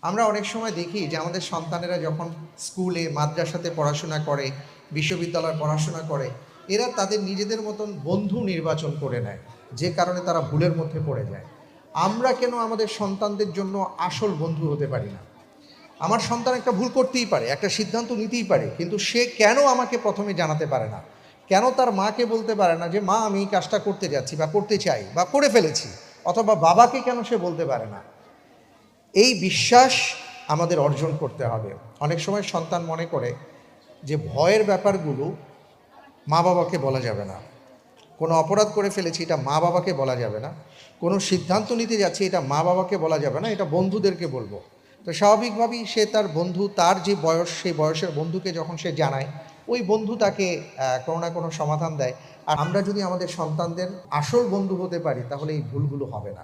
আমরা অনেক সময় দেখি যে আমাদের সন্তানেরা যখন স্কুলে মাদ্রাসাতে পড়াশোনা করে, বিশ্ববিদ্যালয়ে পড়াশোনা করে, এরা তাদের নিজেদের মতন বন্ধু নির্বাচন করে নেয়, যে কারণে তারা ভুলের মধ্যে পড়ে যায়। আমরা কেন আমাদের সন্তানদের জন্য আসল বন্ধু হতে পারি না? আমার সন্তান একটা ভুল করতেই পারে, একটা সিদ্ধান্ত নিতেই পারে, কিন্তু সে কেন আমাকে প্রথমে জানাতে পারে না? কেন তার মাকে বলতে পারে না যে মা আমি এই কাজটা করতে যাচ্ছি বা করতে চাই বা করে ফেলেছি? অথবা বাবাকে কেন সে বলতে পারে না? এই বিশ্বাস আমাদের অর্জন করতে হবে। অনেক সময় সন্তান মনে করে যে ভয়ের ব্যাপারগুলো মা বাবাকে বলা যাবে না। কোনো অপরাধ করে ফেলেছি, এটা মা বাবাকে বলা যাবে না। কোনো সিদ্ধান্ত নিতে যাচ্ছি, এটা মা বাবাকে বলা যাবে না, এটা বন্ধুদেরকে বলবো। তো স্বাভাবিকভাবেই সে তার বন্ধু, তার যে বয়স, সেই বয়সের বন্ধুকে যখন সে জানায়, ওই বন্ধু তাকে কোনো না কোনো সমাধান দেয়। আর আমরা যদি আমাদের সন্তানদের আসল বন্ধু হতে পারি, তাহলে এই ভুলগুলো হবে না।